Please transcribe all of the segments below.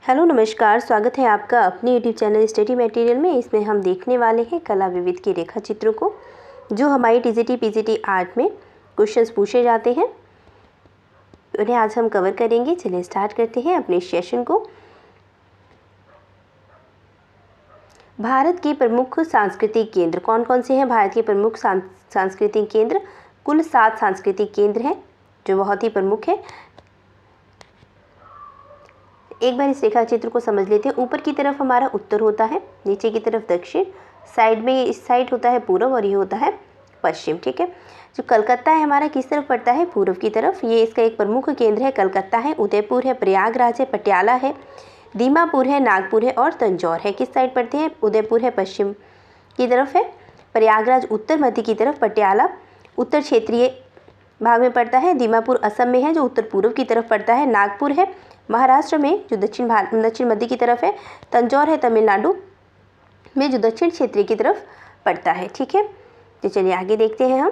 Hello नमस्कार, स्वागत है आपका अपने यूट्यूब चैनल स्टडी मटेरियल में। इसमें हम देखने वाले हैं कला विविध के रेखा चित्रों को, जो हमारी टीजीटी पीजीटी आर्ट में क्वेश्चंस पूछे जाते हैं, उन्हें आज हम कवर करेंगे। चलिए स्टार्ट करते हैं अपने सेशन को। भारत के प्रमुख सांस्कृतिक केंद्र कौन कौन से हैं? भारत के प्रमुख सांस्कृतिक केंद्र कुल 7 सांस्कृतिक केंद्र हैं, जो बहुत ही प्रमुख है। एक बार इस रेखा चित्र को समझ लेते हैं। ऊपर की तरफ हमारा उत्तर होता है, नीचे की तरफ दक्षिण, साइड में इस साइड होता है पूर्व और ये होता है पश्चिम। ठीक है, जो कलकत्ता है हमारा किस तरफ पड़ता है? पूर्व की तरफ। ये इसका एक प्रमुख केंद्र है। कलकत्ता है, उदयपुर है, प्रयागराज है, पटियाला है, दीमापुर है, नागपुर है और तंजौर है। किस साइड पड़ते हैं? उदयपुर है पश्चिम की तरफ है, प्रयागराज उत्तर मध्य की तरफ, पटियाला उत्तर क्षेत्रीय भाग में पड़ता है, दीमापुर असम में है जो उत्तर पूर्व की तरफ पड़ता है, नागपुर है महाराष्ट्र में जो दक्षिण मध्य की तरफ है, तंजौर है तमिलनाडु में जो दक्षिण क्षेत्रीय की तरफ पड़ता है। ठीक है, तो चलिए आगे देखते हैं हम।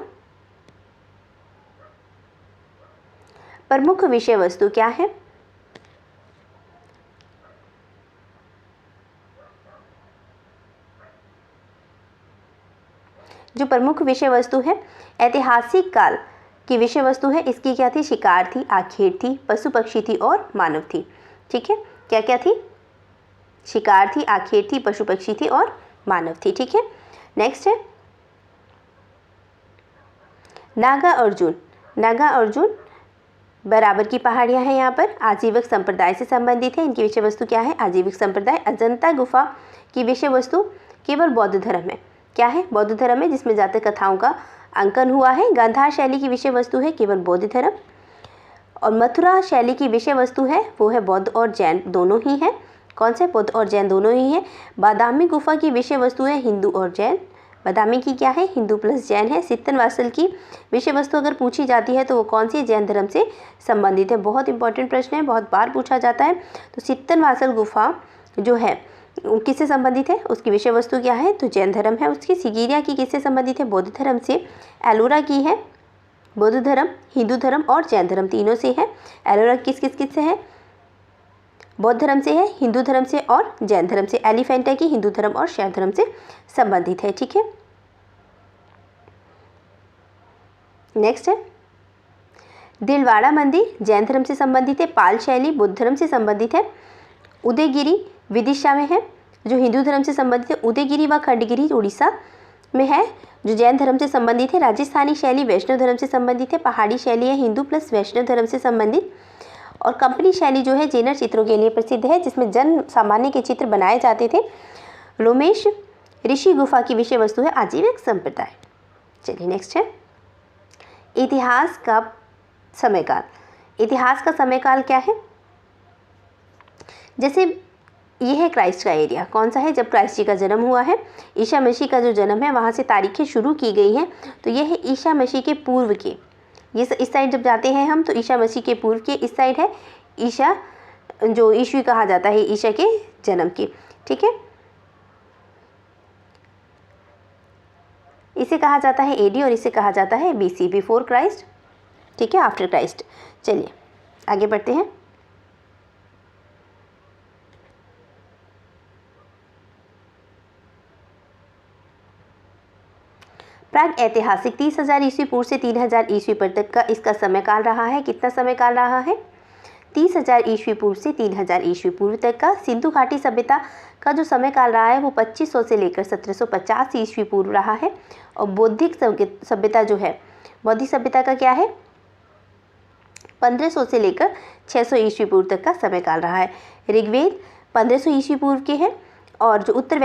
प्रमुख विषय वस्तु क्या है? जो प्रमुख विषय वस्तु है, ऐतिहासिक काल की विषय वस्तु है, इसकी क्या थी? शिकार थी, आखेट थी, पशु पक्षी थी और मानव थी। ठीक है, क्या क्या थी? शिकार थी, आखेट थी, पशु पक्षी थी और मानव थी। ठीक है, नेक्स्ट है नागा अर्जुन। नागा अर्जुन बराबर की पहाड़ियां हैं यहाँ पर, आजीविक संप्रदाय से संबंधित है। इनकी विषय वस्तु क्या है? आजीविक संप्रदाय। अजंता गुफा की विषय वस्तु केवल बौद्ध धर्म है। क्या है? बौद्ध धर्म है, जिसमें जातक कथाओं का अंकन हुआ है। गांधार शैली की विषय वस्तु है केवल बौद्ध धर्म। और मथुरा शैली की विषय वस्तु है वो है बौद्ध और जैन दोनों ही है। कौन से? बौद्ध और जैन दोनों ही है। बादामी गुफा की विषय वस्तु है हिंदू और जैन। बादामी की क्या है? हिंदू प्लस जैन है। सित्तनवासल की विषय वस्तु अगर पूछी जाती है तो वो कौन सी? जैन धर्म से संबंधित है। बहुत इंपॉर्टेंट प्रश्न है, बहुत बार पूछा जाता है। तो सित्तनवासल गुफा जो है किससे संबंधित है? उसकी विषय वस्तु क्या है? तो जैन धर्म है उसकी। सिगिरिया की किससे संबंधित है? बौद्ध धर्म से। एलोरा की है बौद्ध धर्म, हिंदू धर्म और जैन धर्म तीनों से है। एलोरा किस से है? बौद्ध धर्म से है, हिंदू धर्म से और जैन धर्म से। एलिफेंटा की हिंदू धर्म और शैव धर्म से संबंधित है। ठीक है, नेक्स्ट है दिलवाड़ा मंदिर जैन धर्म से संबंधित है। पाल शैली बुद्ध धर्म से संबंधित है। उदयगिरी विदिशा में है जो हिंदू धर्म से संबंधित है। उदयगिरी व खंडगिरी उड़ीसा में है जो जैन धर्म से संबंधित है। राजस्थानी शैली वैष्णव धर्म से संबंधित है। पहाड़ी शैली है हिंदू प्लस वैष्णव धर्म से संबंधित। और कंपनी शैली जो है जेनर चित्रों के लिए प्रसिद्ध है, जिसमें जन सामान्य के चित्र बनाए जाते थे। रोमेश ऋषि गुफा की विषय वस्तु है आजीविक संप्रदाय। चलिए नेक्स्ट है इतिहास का समयकाल। इतिहास का समयकाल क्या है? जैसे ये है क्राइस्ट का एरिया, कौन सा है? जब क्राइस्ट जी का जन्म हुआ है, ईसा मसीह का जो जन्म है वहाँ से तारीखें शुरू की गई हैं। तो ये है ईसा मसीह के पूर्व के, ये इस साइड जब जाते हैं हम तो ईसा मसीह के पूर्व के, इस साइड है ईसा जो ईस्वी कहा जाता है ईसा के जन्म की। ठीक है, इसे कहा जाता है एडी और इसे कहा जाता है बीसी, बिफोर क्राइस्ट। ठीक है, आफ्टर क्राइस्ट। चलिए आगे बढ़ते हैं। प्राग ऐतिहासिक 30,000 ईस्वी पूर्व से 3,000 ईस्वी पर तक का इसका समयकाल रहा है। कितना समयकाल रहा है? 30,000 ईस्वी पूर्व से 3,000 ईस्वी पूर्व तक का। सिंधु घाटी सभ्यता का जो समयकाल रहा है वो 2500 से लेकर 1750 ईस्वी पूर्व रहा है। और बौद्धिक सभ्यता जो है, बौद्धिक सभ्यता का क्या है? 1500 से लेकर 600 ईस्वी पूर्व तक का समयकाल रहा है। ऋग्वेद 1500 ईस्वी पूर्व के है और जो उत्तर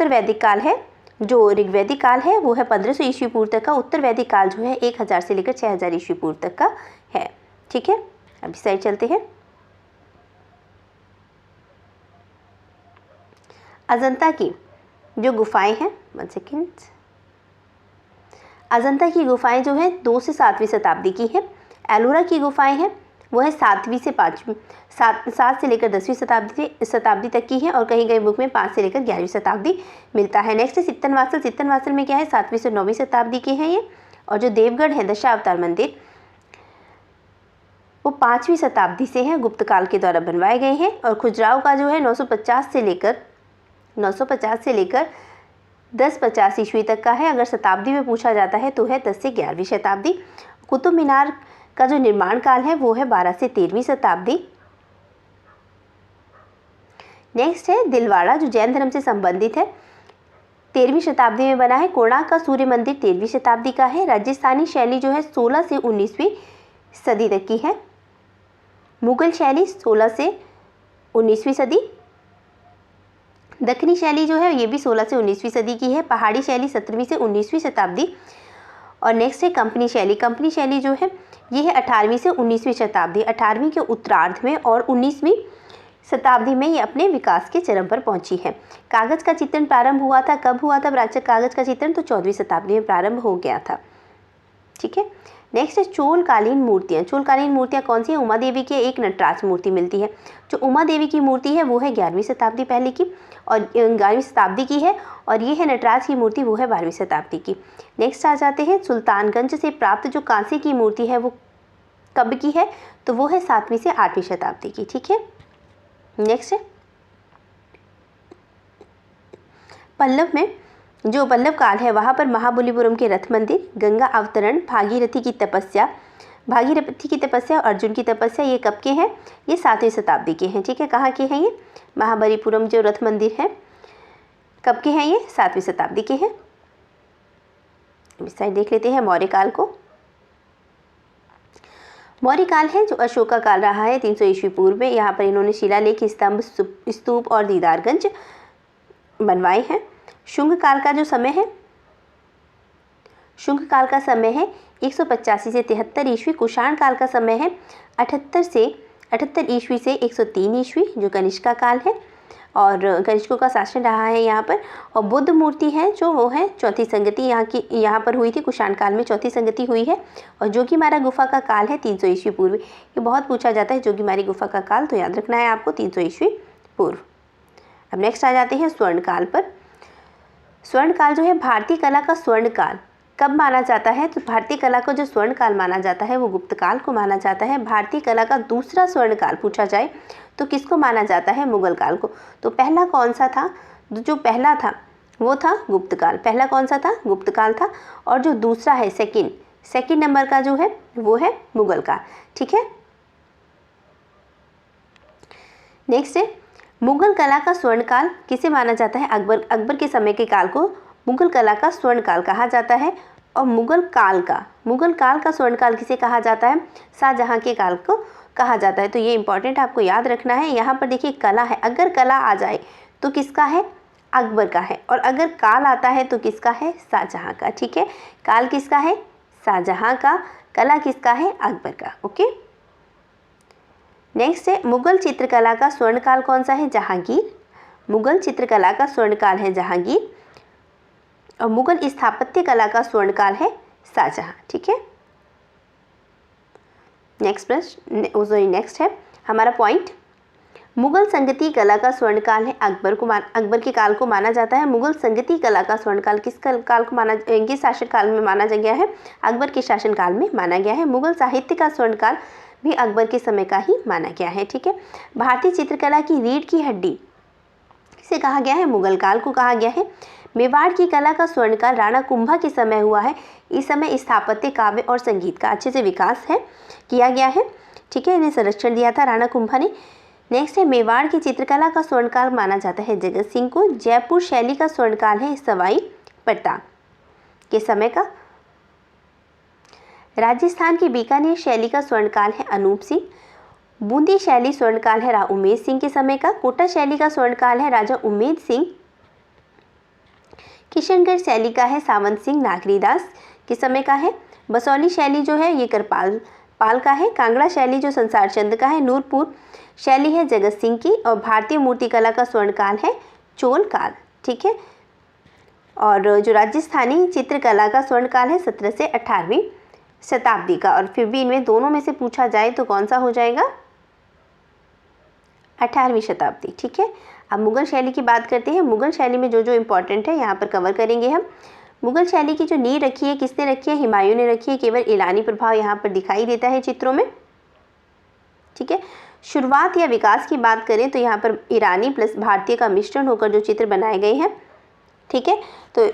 वैदिक काल है, जो ऋग्वैदिक काल है वो है 1500 ईस्वी पूर्व तक का। उत्तर वैदिक काल जो है 1000 से लेकर 6000 ईस्वी पूर्व तक का है। ठीक है, अब इस साइड चलते हैं। अजंता की जो गुफाएं हैं, 1 सेकेंड, अजंता की गुफाएं जो है 2 से 7वीं शताब्दी की है। एलोरा की गुफाएं हैं वो है 7वीं से 5वीं, 7 से लेकर 10वीं शताब्दी तक की है और कहीं कहीं बुक में 5 से लेकर 11वीं शताब्दी मिलता है। नेक्स्ट है सित्तनवासल। सित्तनवासल में क्या है? 7वीं से 9वीं शताब्दी के हैं ये। और जो देवगढ़ है दशावतार मंदिर वो 5वीं शताब्दी से हैं, गुप्त काल के द्वारा बनवाए गए हैं। और खजुराहो का जो है 950 से लेकर 1050 ईस्वी तक का है। अगर शताब्दी में पूछा जाता है तो है 10 से 11वीं शताब्दी। कुतुब मीनार का जो निर्माण काल है वो है 12 से 13वीं शताब्दी। नेक्स्ट है दिलवाड़ा, जो जैन धर्म से संबंधित है, 13वीं शताब्दी में बना है। कोणार्क का सूर्य मंदिर 13वीं शताब्दी का है। राजस्थानी शैली जो है 16 से 19वीं सदी तक की है। मुगल शैली 16 से 19वीं सदी। दक्षिणी शैली जो है ये भी 16 से 19वीं सदी की है। पहाड़ी शैली 17वीं से 19वीं शताब्दी। और नेक्स्ट है कंपनी शैली। कंपनी शैली जो है ये है 18वीं से 19वीं शताब्दी। 18वीं के उत्तरार्ध में और 19वीं शताब्दी में ये अपने विकास के चरम पर पहुंची है। कागज़ का चित्रण प्रारंभ हुआ था, कब हुआ था प्राचीन कागज़ का चित्रण? तो 14वीं शताब्दी में प्रारंभ हो गया था। ठीक है। नेक्स्ट है चोलकालीन मूर्तियाँ। चोलकालीन मूर्तियाँ कौन सी है? उमा देवी की एक नटराज मूर्ति मिलती है। जो उमा देवी की मूर्ति है वो है 11वीं शताब्दी पहले की और 11वीं शताब्दी की है, और ये है नटराज की मूर्ति वो है 12वीं शताब्दी की। नेक्स्ट आ जाते हैं सुल्तानगंज से प्राप्त जो कांसे की मूर्ति है वो कब की है? तो वो है 7वीं से 8वीं शताब्दी की। ठीक है। नेक्स्ट है पल्लव में, जो पल्लव काल है वहाँ पर महाबलीपुरम के रथ मंदिर, गंगा अवतरण, भागीरथी की तपस्या और अर्जुन की तपस्या, ये कब के हैं? ये 7वीं शताब्दी के हैं। ठीक है। कहाँ के हैं ये? महाबलीपुरम जो रथ मंदिर है कब के हैं? ये 7वीं शताब्दी के हैं। इस साइड देख लेते हैं मौर्य काल को। मौर्य काल है जो अशोका काल रहा है 300 ईस्वी पूर्व में। यहाँ पर इन्होंने शिलालेख, स्तंभ, स्तूप और दीदारगंज बनवाए हैं। शुंग काल का जो समय है, शुंग काल का समय है 185 से 73 ईस्वी। कुषाण काल का समय है 78 ईस्वी से 103 ईस्वी, जो कनिष्का काल है और कनिष्कों का शासन रहा है यहाँ पर। और बुद्ध मूर्ति है जो वो है चौथी संगति यहाँ पर हुई थी, कुषाण काल में चौथी संगति हुई है। और जोगीमारा गुफा का काल है 300 ईस्वी पूर्व। ये बहुत पूछा जाता है जोगीमारी गुफा का काल, तो याद रखना है आपको 300 ईस्वी पूर्व। अब नेक्स्ट आ जाते हैं स्वर्ण काल पर। स्वर्ण काल जो है भारतीय कला का स्वर्ण काल कब माना जाता है? तो भारतीय कला को जो स्वर्ण काल माना जाता है वो गुप्त काल को माना जाता है। भारतीय कला का दूसरा स्वर्ण काल पूछा जाए तो किसको माना जाता है? मुगल काल को। तो पहला कौन सा था? जो पहला था वो था गुप्त काल। पहला कौन सा था? गुप्त काल था। और जो दूसरा है सेकंड नंबर का जो है वो है मुगल काल। ठीक है। नेक्स्ट है मुगल कला का स्वर्ण काल किसे माना जाता है? अकबर के समय के काल को मुगल कला का स्वर्ण काल कहा जाता है। और मुगल काल का स्वर्ण काल किसे कहा जाता है? शाहजहां के काल को कहा जाता है। तो ये इंपॉर्टेंट आपको याद रखना है। यहाँ पर देखिए कला है, अगर कला आ जाए तो किसका है? अकबर का है। और अगर काल आता है तो किसका है? शाहजहां का। ठीक है। काल किसका है? शाहजहां का। कला किसका है? अकबर का। ओके। नेक्स्ट है मुगल चित्रकला का स्वर्ण काल कौन सा है? जहांगीर। मुगल चित्रकला का स्वर्ण काल है जहांगीर। और मुगल स्थापत्य कला का स्वर्ण काल है शाहजहां। ठीक है। नेक्स्ट है हमारा पॉइंट, मुगल संगीती कला का स्वर्ण काल है अकबर के काल को माना जाता है। मुगल संगीती कला का स्वर्ण काल किस काल को माना, किस शासन काल में माना गया है? अकबर के शासन काल में माना गया है। मुगल साहित्य का स्वर्ण काल भी अकबर के समय का ही माना गया है। ठीक है। भारतीय चित्रकला की रीढ़ की हड्डी से कहा गया है? मुगल काल को कहा गया है। मेवाड़ की कला का स्वर्णकाल राणा कुंभा के समय हुआ है। इस समय स्थापत्य, काव्य और संगीत का अच्छे से विकास किया गया है। ठीक है। इन्हें संरक्षण दिया था राणा कुंभा ने। नेक्स्ट है मेवाड़ की चित्रकला का स्वर्णकाल माना जाता है जगत सिंह को। जयपुर शैली का स्वर्णकाल है सवाई प्रताप के समय का। राजस्थान की बीकानेर शैली का स्वर्णकाल है अनूप सिंह। बूंदी शैली स्वर्णकाल है राजा उमेद सिंह के समय का। कोटा शैली का स्वर्णकाल है राजा उमेद सिंह। किशनगढ़ शैली का है सावंत सिंह नागरीदास के समय का है। बसौली शैली जो है ये करपाल का है। कांगड़ा शैली जो संसार चंद का है। नूरपुर शैली है जगत सिंह की। और भारतीय मूर्तिकला का स्वर्णकाल है चोल काल। ठीक है। और जो राजस्थानी चित्रकला का स्वर्णकाल है 17 से 18वीं शताब्दी का। और फिर भी इनमें दोनों में से पूछा जाए तो कौन सा हो जाएगा? 18वीं शताब्दी। ठीक है। अब मुगल शैली की बात करते हैं। मुगल शैली में जो जो इम्पोर्टेंट है यहाँ पर कवर करेंगे हम। मुगल शैली की जो नींव रखी है किसने रखी है? हुमायूं ने रखी है। केवल ईरानी प्रभाव यहाँ पर दिखाई देता है चित्रों में। ठीक है। शुरुआत या विकास की बात करें तो यहाँ पर ईरानी प्लस भारतीय का मिश्रण होकर जो चित्र बनाए गए हैं, ठीक है, तो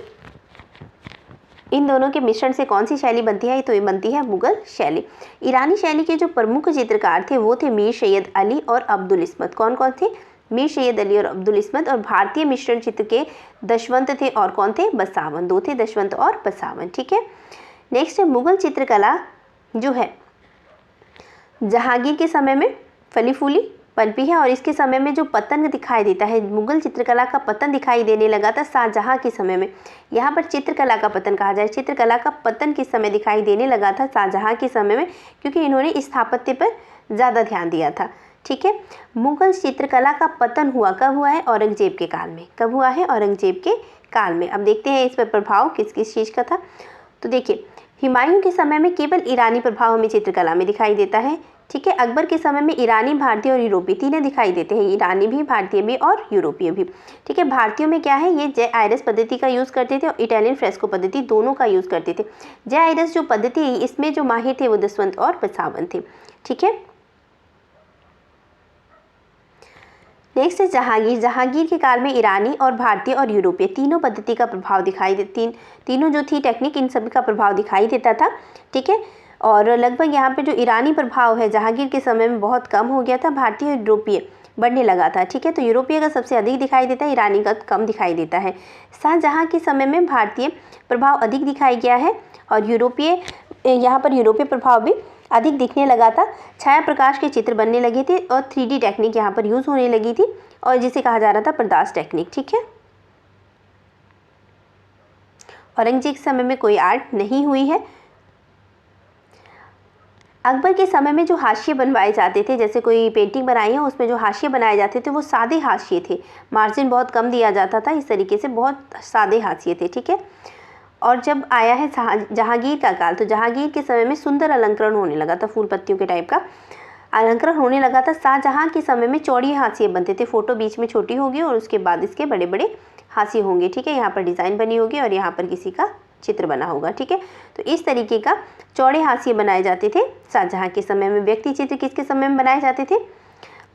इन दोनों के मिश्रण से कौन सी शैली बनती है, तो ये बनती है मुगल शैली। ईरानी शैली के जो प्रमुख चित्रकार थे वो थे मीर सैयद अली और अब्दुल इस्मत। कौन कौन थे? मीर सैयद अली और अब्दुल इस्मत। और भारतीय मिश्रण चित्र के दशवंत थे, और कौन थे? बसावन। दो थे, दशवंत और बसावन, ठीक है। नेक्स्ट है मुगल चित्रकला जो है जहांगीर के समय में फली फूली पनपी है, और इसके समय में जो पतन दिखाई देता है, मुगल चित्रकला का पतन दिखाई देने लगा था शाहजहां के समय में। यहाँ पर चित्रकला का पतन कहा जाए, चित्रकला का पतन किस समय दिखाई देने लगा था? शाहजहां के समय में, क्योंकि इन्होंने स्थापत्य पर ज़्यादा ध्यान दिया था, ठीक है। मुगल चित्रकला का पतन हुआ कब हुआ है? औरंगजेब के काल में। कब हुआ है? औरंगजेब के काल में। अब देखते हैं इस पर प्रभाव किस किस चीज़ का था। तो देखिए, हुमायूं के समय में केवल ईरानी प्रभाव हमें चित्रकला में दिखाई देता है, ठीक है। अकबर के समय में ईरानी, भारतीय और यूरोपीय तीनों दिखाई देते हैं, ईरानी भी, भारतीय भी और यूरोपीय भी, ठीक है। भारतीयों में क्या है, ये जे आयरस पद्धति का यूज़ करते थे और इटालियन फ्रेस्को पद्धति दोनों का यूज़ करते थे। जे आयरस जो पद्धति है इसमें जो माहिर थे वो दसवंत और बसावन थे, ठीक है। नेक्स्ट है जहांगीर। जहांगीर के काल में ईरानी और भारतीय और यूरोपीय तीनों पद्धति का प्रभाव दिखाई दे, तीनों जो थी टेक्निक, इन सभी का प्रभाव दिखाई देता था, ठीक है। और लगभग यहाँ पे जो ईरानी प्रभाव है जहांगीर के समय में बहुत कम हो गया था, भारतीय और यूरोपीय बढ़ने लगा था, ठीक है। तो यूरोपीय का सबसे अधिक दिखाई देता है, ईरानी का कम दिखाई देता है। शाहजहां के समय में भारतीय प्रभाव अधिक दिखाई गया है, और यूरोपीय, यहाँ पर यूरोपीय प्रभाव भी अधिक दिखने लगा था। छाया प्रकाश के चित्र बनने लगे थे, और 3D टेक्निक यहाँ पर यूज़ होने लगी थी, और जिसे कहा जा रहा था पर्दास टेक्निक, ठीक है। औरंगजेब के समय में कोई आर्ट नहीं हुई है। अकबर के समय में जो हाशिए बनवाए जाते थे, जैसे कोई पेंटिंग बनाई है उसमें जो हाशिए बनाए जाते थे वो सादे हाशिए थे, मार्जिन बहुत कम दिया जाता था, इस तरीके से बहुत सादे हाशिए थे, ठीक है। और जब आया है जहांगीर का काल, तो जहांगीर के समय में सुंदर अलंकरण होने लगा था, फूल पत्तियों के टाइप का अलंकरण होने लगा था। शाहजहां के समय में चौड़ी हाशिए बनते थे, फोटो बीच में छोटी होगी और उसके बाद इसके बड़े बड़े हाशिए होंगे, ठीक है। यहाँ पर डिज़ाइन बनी होगी और यहाँ पर किसी का चित्र बना होगा, ठीक है। तो इस तरीके का चौड़े हाशिए बनाए जाते थे शाहजहां के समय में। व्यक्ति चित्र किसके समय में बनाए जाते थे?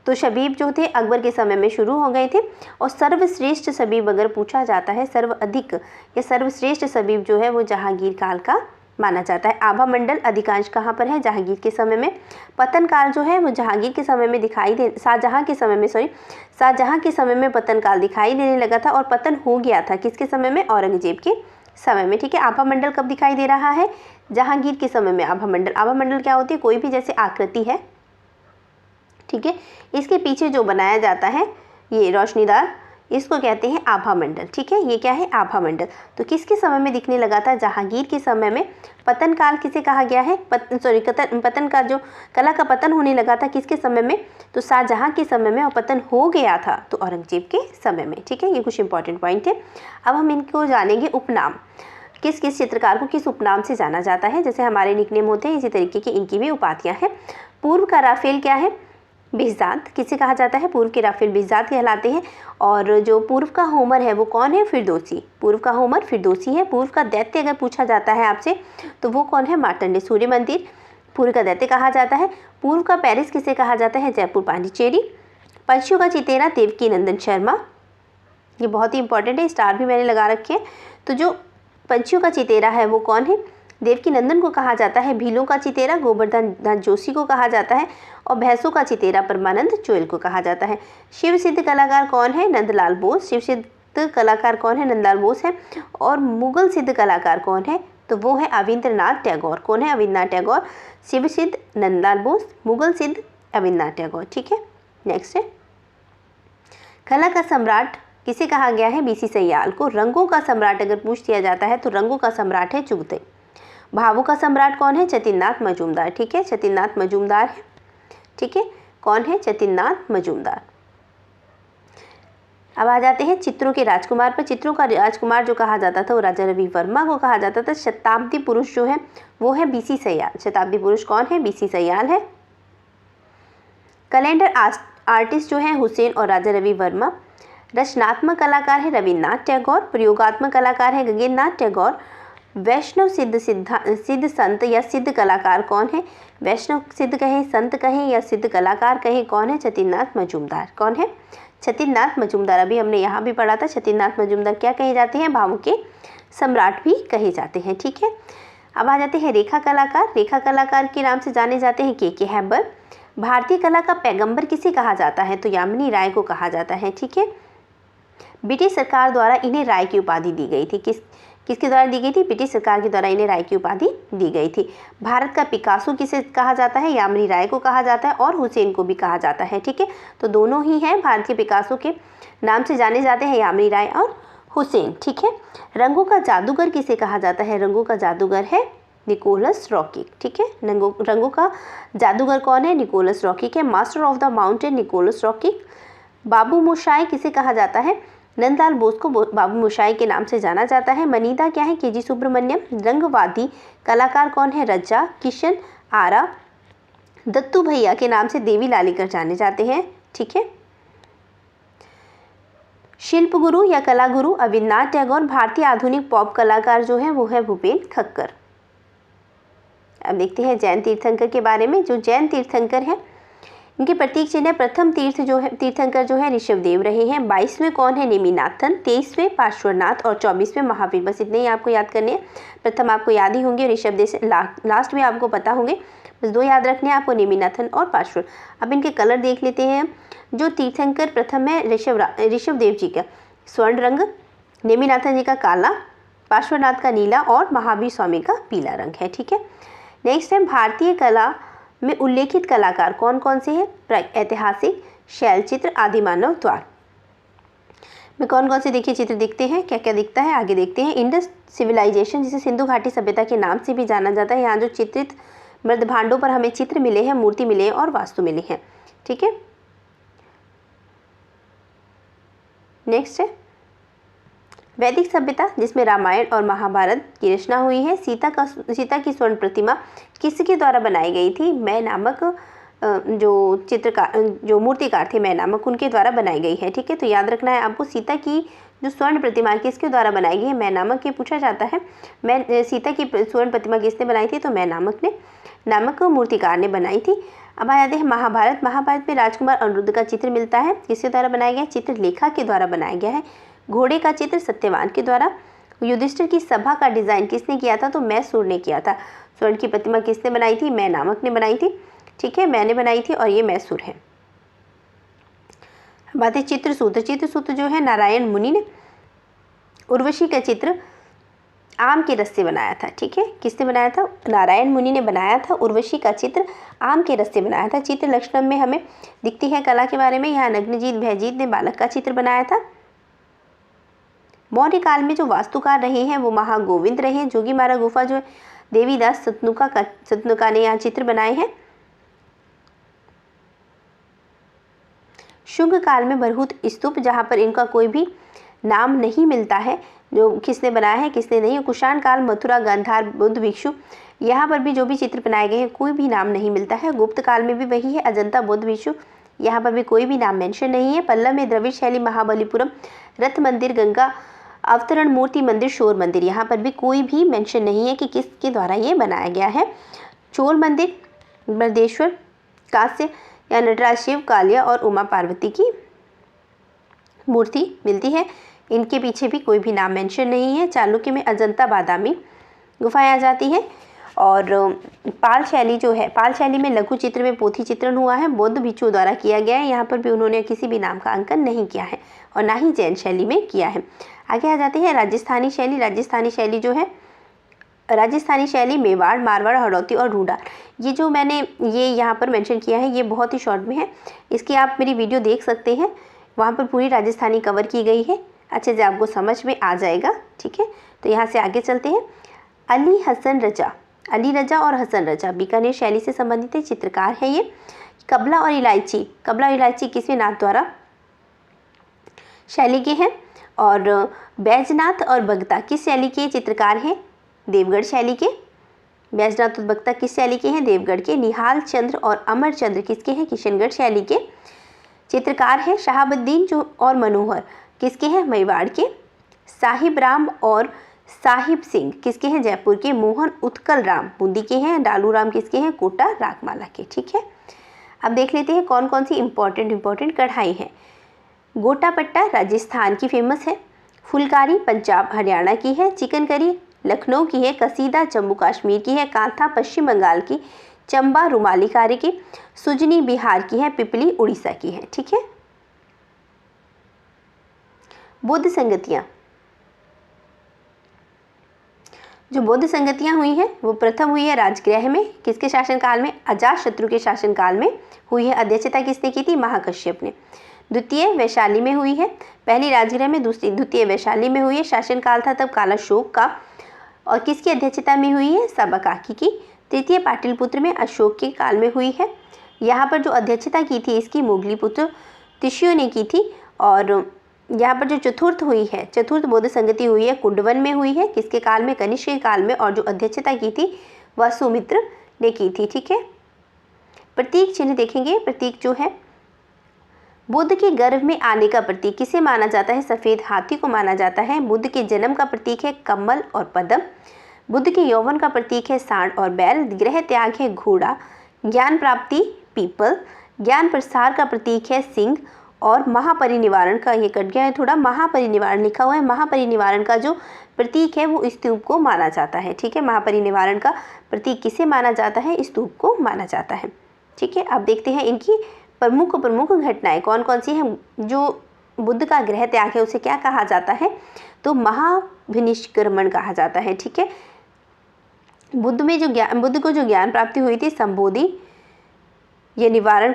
तो शबीब जो थे अकबर के समय में शुरू हो गए थे। और सर्वश्रेष्ठ शबीब अगर पूछा जाता है, सर्वाधिक या सर्वश्रेष्ठ शबीब जो है वो जहांगीर काल का माना जाता है। आभा मंडल अधिकांश कहाँ पर है? जहांगीर के समय में। पतन काल जो है वो जहांगीर के समय में दिखाई दे, शाहजहां के समय में पतन काल दिखाई देने लगा था, और पतन हो गया था किसके समय में? औरंगजेब के समय में, ठीक है। आभा मंडल कब दिखाई दे रहा है? जहांगीर के समय में आभा मंडल। आभा मंडल क्या होती है? कोई भी जैसे आकृति है, ठीक है, इसके पीछे जो बनाया जाता है ये रोशनीदार, इसको कहते हैं आभा मंडल, ठीक है। ये क्या है? आभा मंडल। तो किसके समय में दिखने लगा था? जहांगीर के समय में। पतन काल किसे कहा गया है? पतन का जो कला का पतन होने लगा था किसके समय में? तो शाहजहां के समय में, और पतन हो गया था तो औरंगजेब के समय में, ठीक है। ये कुछ इंपॉर्टेंट पॉइंट है। अब हम इनको जानेंगे उपनाम। किस किस चित्रकार को किस उपनाम से जाना जाता है? जैसे हमारे निकनेम होते हैं, इसी तरीके की इनकी भी उपाधियाँ हैं। पूर्व का राफेल क्या है? बिहज़ाद। किसे कहा जाता है? पूर्व के राफेल बिहज़ाद कहलाते हैं। और जो पूर्व का होमर है वो कौन है? फिरदौसी। पूर्व का होमर फिरदौसी है। पूर्व का दैत्य अगर पूछा जाता है आपसे तो वो कौन है? मार्तंड सूर्य मंदिर पूर्व का दैत्य कहा जाता है। पूर्व का पेरिस किसे कहा जाता है? जयपुर पांडिचेरी। पंछियों का चितेरा देवकी नंदन शर्मा। ये बहुत ही इंपॉर्टेंट है, स्टार भी मैंने लगा रखे हैं। तो जो पंछियों का चितेरा है वो कौन है? देवकी नंदन को कहा जाता है। भीलों का चितेरा गोवर्धन दास जोशी को कहा जाता है। और भैंसों का चितेरा परमानंद चोयल को कहा जाता है। शिव सिद्ध कलाकार कौन है? नंदलाल बोस। शिव सिद्ध कलाकार कौन है? नंदलाल बोस है। और मुगल सिद्ध कलाकार कौन है? तो वो है अविंद्रनाथ टैगोर। कौन है? अविंद्रनाथ टैगोर। शिव सिद्ध नंदलाल बोस, मुगल सिद्ध अविंद्रनाथ टैगोर, ठीक है। नेक्स्ट है कला का सम्राट किसे कहा गया है? बीसी सयाल को। रंगों का सम्राट अगर पूछ दिया जाता है तो रंगों का सम्राट है चुगताई। भावों का सम्राट कौन है? चतिन्नाथ मजूमदार, ठीक है। चतिन्नाथ मजूमदार है, ठीक है। कौन है? चतिन्नाथ मजूमदार। अब आ जाते हैं चित्रों के राजकुमार पर। चित्रों का राजकुमार जो कहा जाता था वो राजा रवि वर्मा को कहा जाता था। शताब्दी पुरुष जो है वो है बीसी सयाल। शताब्दी पुरुष कौन है? बीसी सयाल है। कैलेंडर आर्टिस्ट जो है हुसैन और राजा रवि वर्मा। रचनात्मक कलाकार है रविन्द्रनाथ टैगोर। प्रयोगात्मक कलाकार है गगनेन्द्र नाथ टैगोर। वैष्णव सिद्ध संत या सिद्ध कलाकार कौन है? वैष्णव सिद्ध कहें, संत कहें या सिद्ध कलाकार कहें, कौन है? छतिन्द्रनाथ मजूमदार। कौन है? छतिन्द्रनाथ मजूमदार। अभी हमने यहाँ भी पढ़ा था, छतिन्द्रनाथ मजूमदार क्या कहे जाते हैं? भावों के सम्राट भी कहे जाते हैं। ठीक है, अब आ जाते हैं रेखा कलाकार। रेखा कलाकार के नाम से जाने जाते हैं के हैबर। भारतीय कला का पैगंबर किसे कहा जाता है? तो यामिनी राय को कहा जाता है। ठीक है, ब्रिटिश सरकार द्वारा इन्हें राय की उपाधि दी गई थी। किसके द्वारा दी गई थी? ब्रिटिश सरकार के द्वारा इन्हें राय की उपाधि दी गई थी। भारत का पिकासो किसे कहा जाता है? यामिनी राय को कहा जाता है और हुसैन को भी कहा जाता है। ठीक है, तो दोनों ही हैं, भारत के पिकासो के नाम से जाने जाते हैं यामिनी राय और हुसैन। ठीक है, रंगों का जादूगर किसे कहा जाता है? रंगों का जादूगर है निकोलस रॉकिक। ठीक है, रंगों का जादूगर कौन है? निकोलस रॉकिक है। Master of the mountain Nicholas Roerich. Babu Moshai किसे कहा जाता है? नंदलाल बोस को बाबू मोशाई के नाम से जाना जाता है। मनीदा क्या है? के.जी. सुब्रमण्यम। रंगवादी कलाकार कौन है? रज्जा किशन आरा। दत्तू भैया के नाम से देवी लालीकर जाने जाते हैं। ठीक है, शिल्प गुरु या कला गुरु अविनाश टैगोर। भारतीय आधुनिक पॉप कलाकार जो है वो है भूपेन खक्कर। अब देखते हैं जैन तीर्थंकर के बारे में। जो जैन तीर्थंकर हैं इनके प्रतीक चिन्ह प्रथम तीर्थंकर जो है ऋषभदेव रहे हैं। 22वें कौन है? नेमिनाथन। 23वें पार्श्वनाथ और 24वें महावीर। बस इतने ही आपको याद करने हैं। प्रथम आपको याद ही होंगे, ऋषभदेव से लास्ट में आपको पता होंगे। बस दो याद रखने हैं आपको, नेमिनाथन और पार्श्व। अब इनके कलर देख लेते हैं। जो तीर्थंकर प्रथम है ऋषभदेव जी का स्वर्ण रंग, नेमिनाथन जी का काला, पार्श्वनाथ का नीला और महावीर स्वामी का पीला रंग है। ठीक है, नेक्स्ट है भारतीय कला में उल्लेखित कलाकार कौन कौन से हैं? ऐतिहासिक, शैल चित्र, आदिमानव, द्वार में कौन कौन से देखिए चित्र दिखते हैं, क्या क्या दिखता है आगे देखते हैं। इंडस सिविलाइजेशन जिसे सिंधु घाटी सभ्यता के नाम से भी जाना जाता है। यहाँ जो चित्रित मृद भांडों पर हमें चित्र मिले हैं, मूर्ति मिले हैं और वास्तु मिले हैं। ठीक है, नेक्स्ट है वैदिक सभ्यता जिसमें रामायण और महाभारत की रचना हुई है। सीता की स्वर्ण प्रतिमा किसके द्वारा बनाई गई थी? मैं नामक जो मूर्तिकार थे मैं नामक, उनके द्वारा बनाई गई है। ठीक है, तो याद रखना है आपको, सीता की जो स्वर्ण प्रतिमा किसके द्वारा बनाई गई है? मैं नामक। ये पूछा जाता है सीता की स्वर्ण प्रतिमा किसने बनाई थी? तो मैं नामक मूर्तिकार ने बनाई थी। अब आ जाते हैं महाभारत। महाभारत में राजकुमार अनिरुद्ध का चित्र मिलता है, किसके द्वारा बनाया गया? चित्रलेखा के द्वारा बनाया गया है। घोड़े का चित्र सत्यवान के द्वारा। युधिष्ठिर की सभा का डिजाइन किसने किया था? तो मैसूर ने किया था। स्वर्ण की प्रतिमा किसने बनाई थी? मैं नामक ने बनाई थी। ठीक है, मैंने बनाई थी और ये मैसूर है। बात है चित्रसूत्र। चित्रसूत्र जो है नारायण मुनि ने उर्वशी का चित्र आम के रस से बनाया था। ठीक है, किसने बनाया था? नारायण मुनि ने बनाया था। उर्वशी का चित्र आम के रस से बनाया था। चित्र लक्षणम में हमें दिखती है कला के बारे में। यहाँ नग्नजीत भयजीत ने बालक का चित्र बनाया था। मौर्य काल में जो वास्तुकार रहे हैं वो महागोविंद रहे हैं। जोगीमारा गुफा जो देवीदास सतनुका ने यहाँ चित्र बनाए हैं। शुंग काल में बरहुत स्तूप, जहाँ पर इनका कोई भी नाम नहीं मिलता है, जो किसने बनाया है किसने नहीं। कुषाण काल मथुरा गांधार बुद्ध भिक्षु, यहाँ पर भी जो भी चित्र बनाए गए हैं कोई भी नाम नहीं मिलता है। गुप्त काल में भी वही है, अजंता बौद्ध भिक्षु, यहाँ पर भी कोई भी नाम मेंशन नहीं है। पल्लव में द्रविड़ शैली महाबलीपुरम रथ मंदिर, गंगा अवतरण मूर्ति मंदिर, शोर मंदिर, यहाँ पर भी कोई भी मेंशन नहीं है कि किसके द्वारा ये बनाया गया है। चोल मंदिर, बृहदेश्वर, कांस्य या नटराज शिव, कालिया और उमा पार्वती की मूर्ति मिलती है। इनके पीछे भी कोई भी नाम मेंशन नहीं है। चालुक्य में अजंता बादामी गुफाएं आ जाती हैं। और पाल शैली जो है, पाल शैली में लघु चित्र में पोथी चित्रण हुआ है, बौद्ध भिक्षुओं द्वारा किया गया है। यहाँ पर भी उन्होंने किसी भी नाम का अंकन नहीं किया है और ना ही जैन शैली में किया है। आगे आ जाते हैं राजस्थानी शैली। राजस्थानी शैली जो है, राजस्थानी शैली मेवाड़, मारवाड़, हड़ौती और ढूंढार, ये जो मैंने ये यहाँ पर मेंशन किया है ये बहुत ही शॉर्ट में है। इसकी आप मेरी वीडियो देख सकते हैं, वहाँ पर पूरी राजस्थानी कवर की गई है, अच्छे से आपको समझ में आ जाएगा। ठीक है, तो यहाँ से आगे चलते हैं। अली हसन रजा, अली रजा और हसन रजा बीकानेर शैली से संबंधित है, चित्रकार है ये। कबला और इलायची, कबला और इलायची किसवें नाथ द्वारा शैली के हैं। और बैजनाथ और बगता किस शैली के चित्रकार हैं? देवगढ़ शैली के। बैजनाथ और बगता किस शैली के हैं? देवगढ़ के। निहाल चंद्र और अमर चंद्र किसके हैं? किशनगढ़ शैली के चित्रकार हैं। शहाबुद्दीन जो और मनोहर किसके हैं? मेवाड़ के। साहिब राम और साहिब सिंह किसके हैं? जयपुर के। मोहन उत्कल राम बूंदी के हैं। डालू राम किसके हैं? कोटा रागमाला के। ठीक है, अब देख लेते हैं कौन कौन सी इंपॉर्टेंट कढ़ाई है। गोटापट्टा राजस्थान की फेमस है। फुलकारी पंजाब हरियाणा की है। चिकन करी लखनऊ की है। कसीदा जम्मू कश्मीर की है। कांथा पश्चिम बंगाल की। चंबा रुमाली कार्य की। सुजनी बिहार की है। पिपली उड़ीसा की है। ठीक है, बौद्ध संगतियाँ, जो बौद्ध संगतियाँ हुई हैं वो प्रथम हुई है राजगृह में। किसके शासनकाल में? अजातशत्रु के शासनकाल में हुई है। अध्यक्षता किसने की थी? महाकश्यप ने। द्वितीय वैशाली में हुई है। पहली राजगृह में, द्वितीय वैशाली में हुई है। शासनकाल था तब कालाशोक का। और किसकी अध्यक्षता में हुई है? सबकाकी की। तृतीय पाटलिपुत्र में अशोक के काल में हुई है। यहाँ पर जो अध्यक्षता की थी इसकी मोगलीपुत्र तिष्य ने की थी। और यहाँ पर जो चतुर्थ हुई है, चतुर्थ बौद्ध संगति हुई है कुंडवन में हुई है। किसके काल में? कनिष्क के काल में। और जो अध्यक्षता की थी वह सुमित्र ने की थी। ठीक है, प्रतीक चिन्ह देखेंगे। प्रतीक जो है बुद्ध के गर्भ में आने का प्रतीक किसे माना जाता है? सफेद हाथी को माना जाता है। बुद्ध के जन्म का प्रतीक है कमल और पद्म। बुद्ध के यौवन का प्रतीक है सांड और बैल। गृह त्याग है घोड़ा। ज्ञान प्राप्ति पीपल। ज्ञान प्रसार का प्रतीक है सिंह। और महापरिनिवारण का, ये कट गया है थोड़ा, महापरिनिवारण लिखा हुआ है। महापरिनिवारण का जो प्रतीक है वो स्तूप को माना जाता है। ठीक है, महापरिनिवारण का प्रतीक किसे माना जाता है? स्तूप को माना जाता है। ठीक है, अब देखते हैं इनकी प्रमुख घटनाएं कौन कौन सी हैं। जो बुद्ध का गृह त्याग है उसे क्या कहा जाता है? तो महाभिनिष्क्रमण कहा जाता है। ठीक है, बुद्ध को जो ज्ञान प्राप्ति हुई थी संबोधि, ये निर्वाण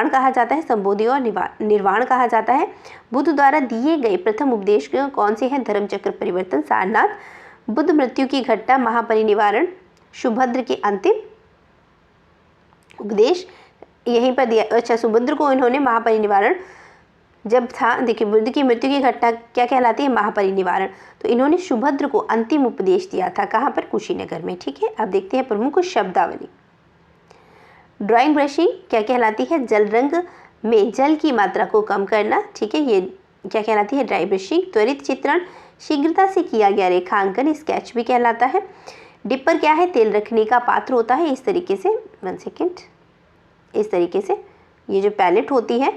कहा जाता है। संबोधि और निर्वाण कहा जाता है। बुद्ध द्वारा दिए गए प्रथम उपदेश कौन से हैं? धर्मचक्र परिवर्तन, सारनाथ, बुद्ध मृत्यु की घटना, महापरिनिवारण, सुभद्र के अंतिम उपदेश यहीं पर दिया। अच्छा, सुभद्र को इन्होंने महापरिनिवारण जब था, देखिए बुद्ध की मृत्यु की घटना क्या कहलाती है? महापरिनिवारण। तो इन्होंने सुभद्र को अंतिम उपदेश दिया था। कहाँ पर? कुशीनगर में। ठीक है, अब देखते हैं प्रमुख शब्दावली। ड्राइंग ब्रशिंग क्या कहलाती है? जल रंग में जल की मात्रा को कम करना। ठीक है, ये क्या कहलाती है? Dry brushing. त्वरित चित्रण, शीघ्रता से किया गया रेखांकन, स्केच भी कहलाता है। डिपर क्या है? तेल रखने का पात्र होता है। इस तरीके से, 1 सेकेंड, इस तरीके से ये जो पैलेट होती है,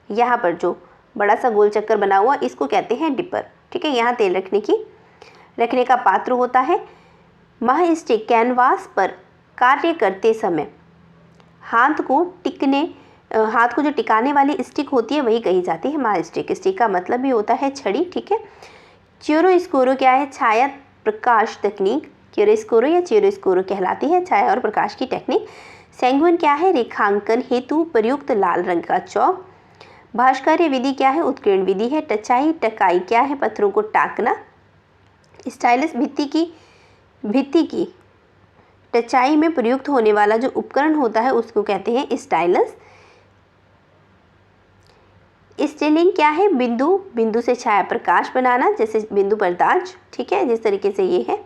यहाँ पर जो बड़ा सा गोल चक्कर बना हुआ इसको कहते हैं डिपर। ठीक है, यहाँ तेल रखने का पात्र होता है। मह स्टिक, कैनवास पर कार्य करते समय हाथ को जो टिकाने वाली स्टिक होती है वही कही जाती है मह स्टिक। स्टिक का मतलब भी होता है छड़ी। ठीक है, चियोरोस्कोरो क्या है? छाया प्रकाश तकनीक। चियोरोस्कोरो या चियोरोस्कोरो कहलाती है छाया और प्रकाश की टेक्निक। सैंगुइन क्या है? रेखांकन हेतु प्रयुक्त लाल रंग का चौक। भास्कर्य विधि क्या है? उत्कीर्ण विधि है। टचाई टकाई क्या है? पत्थरों को टाकना। स्टाइलस भित्ति की टचाई में प्रयुक्त होने वाला जो उपकरण होता है उसको कहते हैं स्टाइलस। स्टेलिंग क्या है? बिंदु से छाया प्रकाश बनाना, जैसे बिंदु परदाज। ठीक है, जिस तरीके से ये है,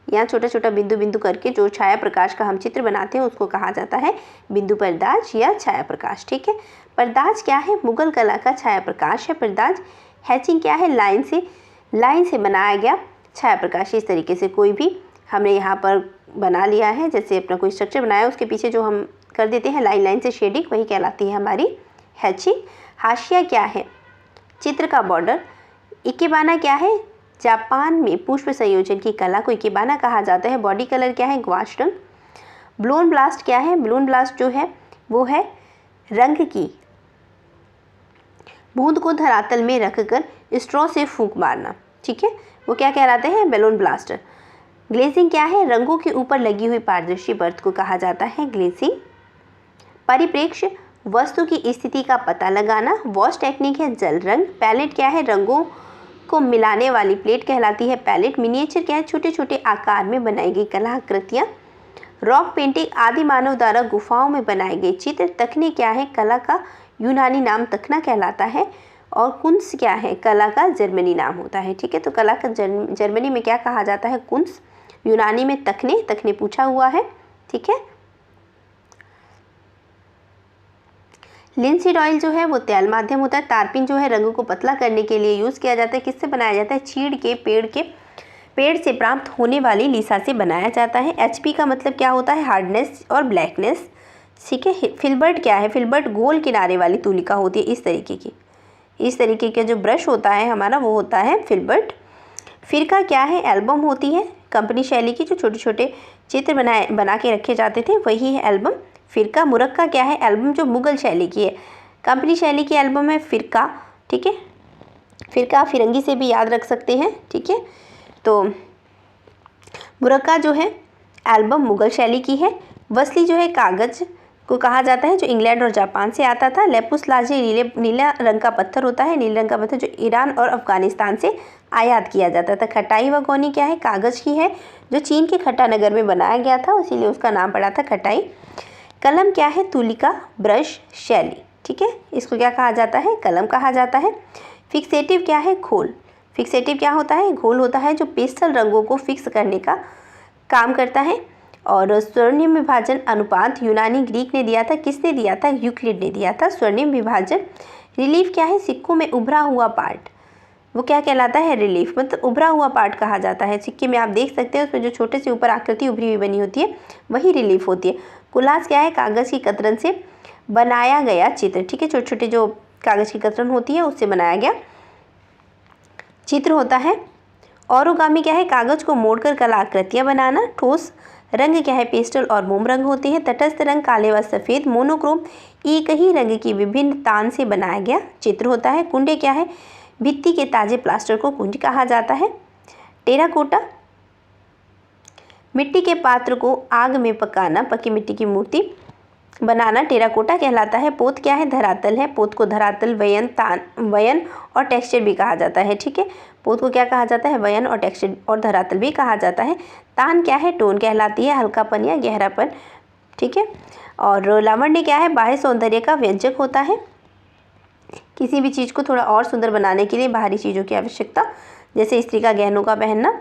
यहाँ छोटा छोटा बिंदु करके जो छाया प्रकाश का हम चित्र बनाते हैं उसको कहा जाता है बिंदु परदाज या छाया प्रकाश। ठीक है, परदाज क्या है? मुगल कला का छाया प्रकाश है परदाज। हैचिंग क्या है? लाइन से बनाया गया छाया प्रकाश। इस तरीके से कोई भी हमने यहाँ पर बना लिया है, जैसे अपना कोई स्ट्रक्चर बनाया उसके पीछे जो हम कर देते हैं लाइन से शेडिंग, वही कहलाती है हमारी हैचिंग। हाशिया क्या है? चित्र का बॉर्डर। इकेबाना क्या है? जापान में पुष्प संयोजन की कला को इकेबाना कहा जाता है। बॉडी कलर क्या है? ग्वाश रंग। ब्लोन ब्लास्ट क्या है? ब्लोन ब्लास्ट जो है वो है रंग की बूंद को धरातल में रखकर स्ट्रॉ से फूंक मारना। ठीक है, वो क्या कहलाते हैं? Balloon blaster. ग्लेजिंग क्या है? रंगों के ऊपर लगी हुई पारदर्शी परत को कहा जाता है ग्लेजिंग। परिप्रेक्ष्य वस्तु की स्थिति का पता लगाना। वॉश टेक्निक है जल रंग। पैलेट क्या है? रंगों को मिलाने वाली प्लेट कहलाती है पैलेट। मिनिएचर क्या है? छोटे छोटे आकार में बनाई गई कलाकृतियाँ। रॉक पेंटिंग आदि मानव द्वारा गुफाओं में बनाए गए चित्र। तखने क्या है? कला का यूनानी नाम तखना कहलाता है। और कुंस क्या है? कला का जर्मनी नाम होता है। ठीक है, तो कला का जर्मनी में क्या कहा जाता है? कुंस। यूनानी में तखने पूछा हुआ है। ठीक है, लिंसीड ऑयल जो है वो तेल माध्यम होता है। तारपीन जो है रंगों को पतला करने के लिए यूज़ किया जाता है। किससे बनाया जाता है? चीड़ के पेड़ से प्राप्त होने वाली लिसा से बनाया जाता है। एचपी का मतलब क्या होता है? हार्डनेस और ब्लैकनेस। ठीक है। फिल्बर्ट क्या है? फिल्बर्ट गोल किनारे वाली तुलिका होती है, इस तरीके का जो ब्रश होता है हमारा वो होता है फिल्बर्ट। फिरका क्या है? एल्बम होती है कंपनी शैली की, जो छोटे छोटे चित्र बना के रखे जाते थे, वही है एल्बम। फिरका। मुरक्का क्या है? एल्बम जो मुगल शैली की है, कंपनी शैली की एल्बम है फिरका। ठीक है। फिरका फिरंगी से भी याद रख सकते हैं। ठीक है। तो मुरक्का जो है एल्बम मुगल शैली की है। वसली जो है कागज़ को कहा जाता है, जो इंग्लैंड और जापान से आता था। लेपुस लाजी नीला रंग का पत्थर होता है, नीले रंग का पत्थर जो ईरान और अफगानिस्तान से आयात किया जाता था। खटाई व गौनी क्या है? कागज़ की है, जो चीन के खट्टा नगर में बनाया गया था, इसीलिए उसका नाम पड़ा था खटाई। कलम क्या है? तुलिका, ब्रश, शैली। ठीक है। इसको क्या कहा जाता है? कलम कहा जाता है। फिक्सेटिव क्या है? घोल। फिक्सेटिव क्या होता है? घोल होता है जो पेस्टल रंगों को फिक्स करने का काम करता है। और स्वर्णिम विभाजन अनुपात यूनानी ग्रीक ने दिया था। किसने दिया था? यूक्लिड ने दिया था स्वर्णिम विभाजन। रिलीफ क्या है? सिक्कों में उभरा हुआ पार्ट, वो क्या कहलाता है? रिलीफ, मतलब उभरा हुआ पार्ट कहा जाता है। सिक्के में आप देख सकते हैं उसमें जो छोटे से ऊपर आकृति उभरी हुई बनी होती है वही रिलीफ होती है। कुलास क्या है? कागज़ की कतरन से बनाया गया चित्र। ठीक है। छोटे छोटे जो कागज़ की कतरन होती है उससे बनाया गया चित्र होता है। ओरिगामी क्या है? कागज़ को मोड़कर कलाकृतियाँ बनाना। ठोस रंग क्या है? पेस्टल और मोम रंग होते हैं। तटस्थ रंग काले व सफ़ेद। मोनोक्रोम एक ही रंग की विभिन्न तान से बनाया गया चित्र होता है। कुंडे क्या है? भित्ति के ताजे प्लास्टर को कुंज कहा जाता है। टेराकोटा मिट्टी के पात्र को आग में पकाना, पकी मिट्टी की मूर्ति बनाना टेराकोटा कहलाता है। पोत क्या है? धरातल है। पोत को धरातल, वयन और टेक्सचर भी कहा जाता है। ठीक है। पोत को क्या कहा जाता है? वयन और टेक्सचर और धरातल भी कहा जाता है। तान क्या है? टोन कहलाती है, हल्कापन या गहरापन। ठीक है। और लावण्य क्या है? बाह्य सौंदर्य का व्यंजक होता है। किसी भी चीज़ को थोड़ा और सुंदर बनाने के लिए बाहरी चीज़ों की आवश्यकता, जैसे स्त्री का गहनों का पहनना।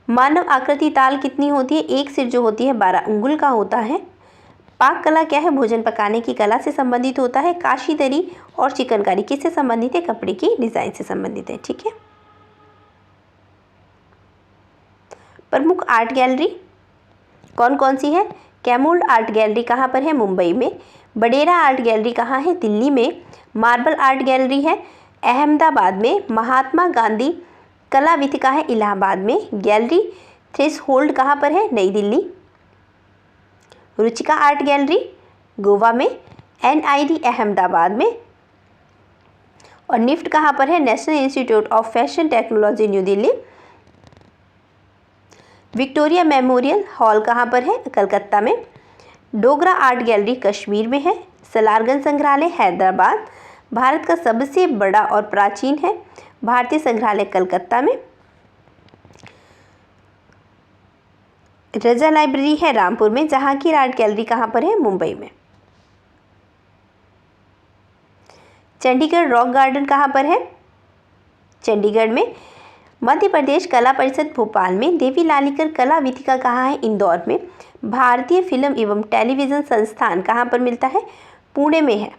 मानव आकृति ताल कितनी होती है? एक सिर जो होती है 12 अंगुल का होता है। पाक कला क्या है? भोजन पकाने की कला से संबंधित होता है। काशीदरी और चिकनकारी किससे संबंधित है? कपड़े की डिज़ाइन से संबंधित है। ठीक है। प्रमुख आर्ट गैलरी कौन कौन सी है? कैमोल्ड आर्ट गैलरी कहाँ पर है? मुंबई में। बडेरा आर्ट गैलरी कहाँ है? दिल्ली में। मार्बल आर्ट गैलरी है अहमदाबाद में। महात्मा गांधी कला वीथिका है इलाहाबाद में। गैलरी थ्रेशोल्ड कहाँ पर है? नई दिल्ली। रुचिका आर्ट गैलरी गोवा में। NID अहमदाबाद में। और निफ्ट कहाँ पर है? National institute of fashion technology new Delhi. Victoria memorial hall कहाँ पर है? कलकत्ता में। डोगरा आर्ट गैलरी कश्मीर में है। सलारगंज संग्रहालय हैदराबाद भारत का सबसे बड़ा और प्राचीन है। भारतीय संग्रहालय कलकत्ता में। रजा लाइब्रेरी है रामपुर में। जहांगीर आर्ट गैलरी कहाँ पर है? मुंबई में। चंडीगढ़ रॉक गार्डन कहाँ पर है? चंडीगढ़ में। मध्य प्रदेश कला परिषद भोपाल में। देवी लालीकर कला वीथिका कहाँ है? इंदौर में। भारतीय फिल्म एवं टेलीविज़न संस्थान कहाँ पर मिलता है? पुणे में है।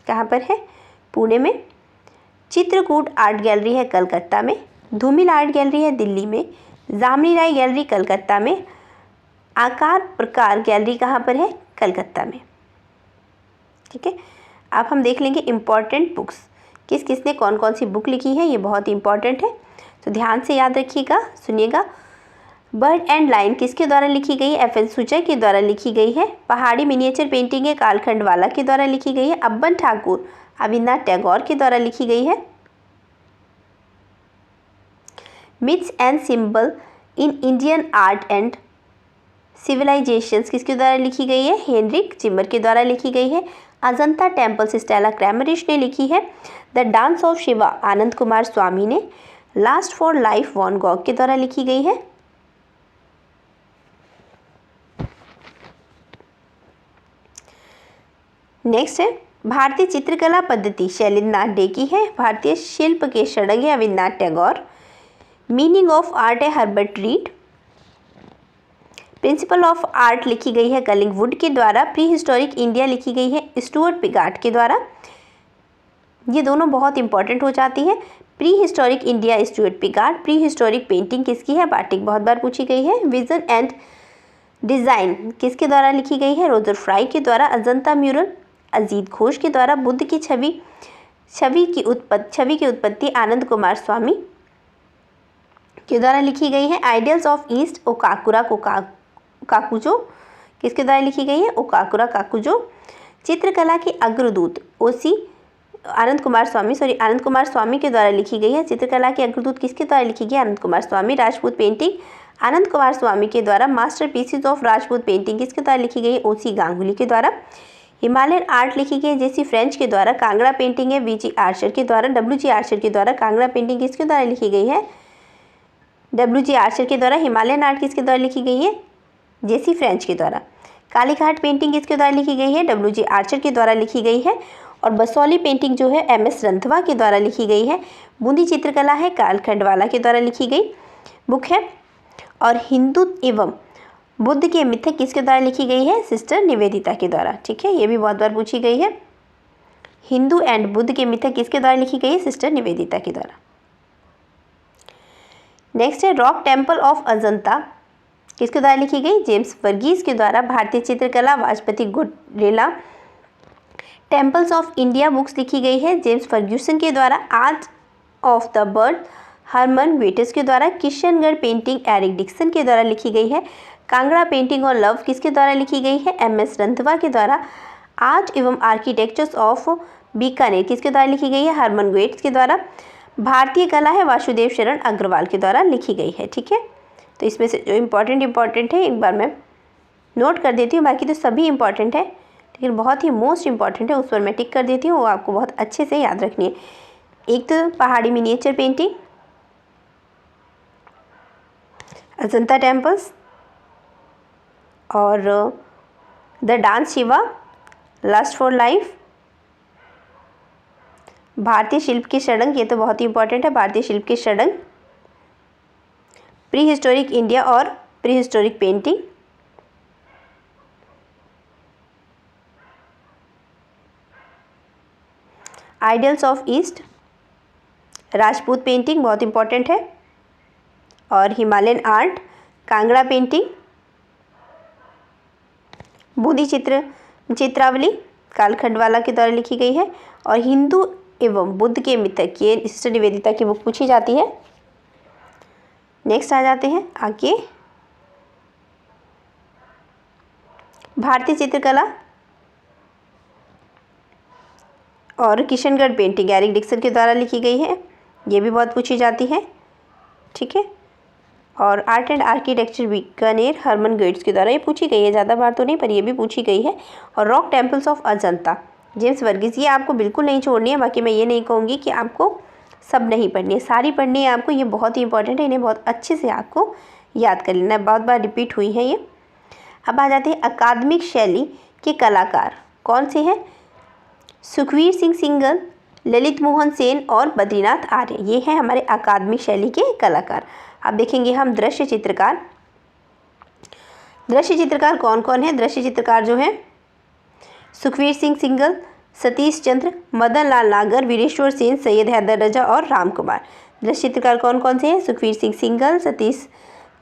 कहाँ पर है? पुणे में। चित्रकूट आर्ट गैलरी है कलकत्ता में। धूमिल आर्ट गैलरी है दिल्ली में। जामनी राय गैलरी कलकत्ता में। आकार प्रकार गैलरी कहाँ पर है? कलकत्ता में। ठीक है। अब हम देख लेंगे इम्पॉर्टेंट बुक्स, किस किसने कौन कौन सी बुक लिखी है, ये बहुत इंपॉर्टेंट है, तो ध्यान से याद रखिएगा, सुनिएगा। बर्ड एंड लाइन किसके द्वारा लिखी गई है? FN सूचा के द्वारा लिखी गई है। पहाड़ी मिनिएचर पेंटिंग है कालखंड वाला के द्वारा लिखी गई है। अब्बन ठाकुर अविनाश टैगोर के द्वारा लिखी गई है। Myths and symbol in Indian art and civilizations किसके द्वारा लिखी गई है? हेनरिक जिमर के द्वारा लिखी गई है। अजंता टेम्पल्स स्टेला क्रैमरिश ने लिखी है। The dance of Shiva Ananda Coomaraswamy ने। Lust for life Van Gogh के द्वारा लिखी गई है। नेक्स्ट है भारतीय चित्रकला पद्धति शैलेंद्रनाथ डे की है। भारतीय शिल्प के षडंग है Avinash Tagore. Meaning of art है Herbert Read. Principle of art लिखी गई है कलिंगवुड के द्वारा। प्री हिस्टोरिक इंडिया लिखी गई है स्टुअर्ट पिगार्ट के द्वारा। ये दोनों बहुत इंपॉर्टेंट हो जाती है। Prehistoric India Stuart Piggott. Prehistoric painting किसकी है? बाटिक, बहुत बार पूछी गई है। विजन एंड डिज़ाइन किसके द्वारा लिखी गई है? रोजर फ्राई के द्वारा। अजंता म्यूरल अजीत घोष के द्वारा। बुद्ध की छवि की उत्पत्ति आनंद कुमार स्वामी के द्वारा लिखी गई है। आइडियल्स ऑफ ईस्ट ओकाकुरा काकुजो किसके द्वारा लिखी गई है? ओकाकुरा काकुजो। चित्रकला के अग्रदूत आनंद कुमार स्वामी के द्वारा लिखी गई है। चित्रकला के अग्रदूत किसके द्वारा लिखी गई? आनंद कुमार स्वामी। राजपूत पेंटिंग आनंद कुमार स्वामी के द्वारा। Master pieces of Rajput painting किसके द्वारा लिखी गई है? ओसी गांगुली के द्वारा। हिमालयन आर्ट लिखी गई है जेसी फ्रेंच के द्वारा। कांगड़ा पेंटिंग है वीजी आर्चर के द्वारा। डब्ल्यूजी आर्चर के द्वारा। कांगड़ा पेंटिंग किसके द्वारा लिखी गई है? डब्ल्यूजी आर्चर के द्वारा। हिमालयन आर्ट किसके द्वारा लिखी गई है? जेसी फ्रेंच के द्वारा। कालीघाट पेंटिंग किसके द्वारा लिखी गई है? डब्ल्यूजी आर्चर के द्वारा लिखी गई है। और बसौली पेंटिंग जो है एमएस रंधवा के द्वारा लिखी गई है। बूंदी चित्रकला है कार्ल खंडवाला के द्वारा लिखी गई बुक है। और हिंदू एवं बुद्ध के मिथक किसके द्वारा लिखी गई है? सिस्टर निवेदिता के द्वारा। ठीक है, ये भी बहुत बार पूछी गई है। हिंदू एंड बुद्ध के मिथक किसके द्वारा लिखी गई है? सिस्टर निवेदिता के द्वारा। नेक्स्ट है रॉक टेम्पल ऑफ अजंता किसके द्वारा लिखी गई? जेम्स वर्गीस के द्वारा। भारतीय चित्रकला Vajpayee Gairola. Temples of India books लिखी गई है जेम्स फर्ग्यूसन के द्वारा। Art of the bird Herman Goetz के द्वारा। किशनगढ़ पेंटिंग एरिक डिक्सन के द्वारा लिखी गई है। कांगड़ा पेंटिंग और लव किसके द्वारा लिखी गई है? एमएस रंधवा के द्वारा। आर्ट एवं आर्किटेक्चर्स ऑफ बीकानेर किसके द्वारा लिखी गई है? हरमन वेट्स के द्वारा। भारतीय कला है वासुदेव शरण अग्रवाल के द्वारा लिखी गई है। ठीक है, तो इसमें से जो इम्पॉर्टेंट है एक बार मैं नोट कर देती हूँ, बाकी तो सभी इम्पॉर्टेंट है लेकिन बहुत ही मोस्ट इम्पॉर्टेंट है उस पर मैं टिक कर देती हूँ, वो आपको बहुत अच्छे से याद रखनी है। एक तो Pahari miniature painting, Ajanta temples और the dance Shiva, lust for life, भारतीय शिल्प के षडंग, ये तो बहुत ही इंपॉर्टेंट है, भारतीय शिल्प के षडंग, प्री हिस्टोरिक इंडिया और prehistoric painting, ideals of east, Rajput painting बहुत इंपॉर्टेंट है, और Himalayan art, Kangra painting, Bundi चित्रावली कार्ल खंडवाला के द्वारा लिखी गई है, और हिंदू एवं बुद्ध के मिथक, ये सिस्टर निवेदिता की बुक पूछी जाती है। नेक्स्ट आ जाते हैं आगे भारतीय चित्रकला और किशनगढ़ पेंटिंग एरिक डिक्सन के द्वारा लिखी गई है, ये भी बहुत पूछी जाती है। ठीक है, और art and architecture Bikaner Hermann Goetz के द्वारा, ये पूछी गई है, ज़्यादा बार तो नहीं पर ये भी पूछी गई है। और rock temples of Ajanta James Varghese, ये आपको बिल्कुल नहीं छोड़नी है, बाकी मैं ये नहीं कहूँगी कि आपको सब नहीं पढ़नी है, सारी पढ़नी है आपको, ये बहुत ही इंपॉर्टेंट है, इन्हें बहुत अच्छे से आपको याद कर लेना है, बहुत बार रिपीट हुई है ये। अब आ जाते हैं अकादमिक शैली के कलाकार कौन से हैं? सुखवीर सिंह सिंगल, ललित मोहन सेन और बद्रीनाथ आर्य, ये हैं हमारे अकादमिक शैली के कलाकार। अब देखेंगे हम दृश्य चित्रकार कौन कौन है? दृश्य चित्रकार जो हैं सुखवीर सिंह सिंगल, सतीश चंद्र, मदन लाल नागर, वीरेश्वर सेन, सैयद हैदर रजा और राम कुमार। दृश्य चित्रकार कौन कौन से हैं? सुखवीर सिंह सिंगल, सतीश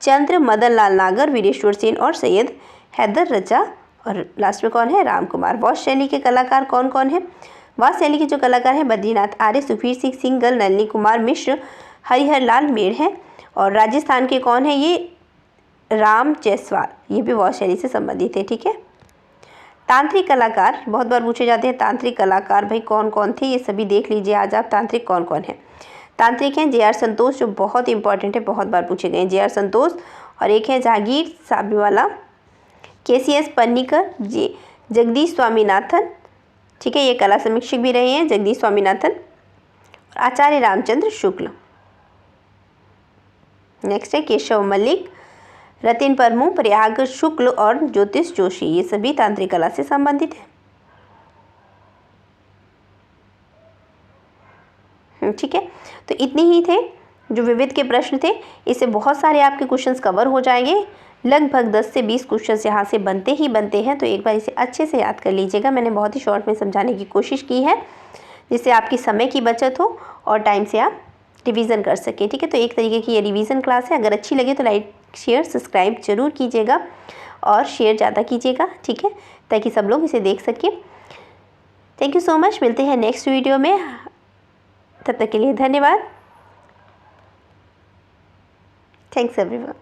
चंद्र, मदन लाल नागर, वीरेश्वर सेन और सैयद हैदर रजा, और लास्ट में कौन है? राम कुमार। वास्तु शैली के कलाकार कौन कौन है? वास्तु शैली के जो कलाकार हैं बद्रीनाथ आर्य, सुखवीर सिंह सिंगल, नलिनी कुमार मिश्र, हरिहर लाल मेड़ हैं, और राजस्थान के कौन है? ये राम जायसवाल, ये भी वास्तु शैली से संबंधित है। ठीक है, तांत्रिक कलाकार बहुत बार पूछे जाते हैं, तांत्रिक कलाकार भाई कौन कौन थे, ये सभी देख लीजिए आज आप, तांत्रिक कौन कौन है। तांत्रिक हैं जे.आर. संतोष, जो बहुत इंपॉर्टेंट है, बहुत बार पूछे गए हैं, जे.आर. संतोष, और एक है जहांगीर साबरीवाला, के.सी.एस. पन्नीकर, जगदीश स्वामीनाथन, ठीक है, ये कला समीक्षक भी रहे हैं जगदीश स्वामीनाथन, और आचार्य रामचंद्र शुक्ल। नेक्स्ट है केशव मलिक, रतिन परमू, प्रयाग शुक्ल और ज्योतिष जोशी, ये सभी तांत्रिक कला से संबंधित हैं। ठीक है, तो इतने ही थे जो विविध के प्रश्न थे, इससे बहुत सारे आपके क्वेश्चंस कवर हो जाएंगे। लगभग 10 से 20 क्वेश्चन यहाँ से बनते ही बनते हैं, तो एक बार इसे अच्छे से याद कर लीजिएगा। मैंने बहुत ही शॉर्ट में समझाने की कोशिश की है जिससे आपकी समय की बचत हो और टाइम से आप रिवीजन कर सकें। ठीक है, तो एक तरीके की ये रिवीजन क्लास है। अगर अच्छी लगे तो लाइक शेयर सब्सक्राइब जरूर कीजिएगा और शेयर ज़्यादा कीजिएगा, ठीक है, ताकि सब लोग इसे देख सकें। थैंक यू सो मच, मिलते हैं नेक्स्ट वीडियो में, तब तक के लिए धन्यवाद। Thanks everyone.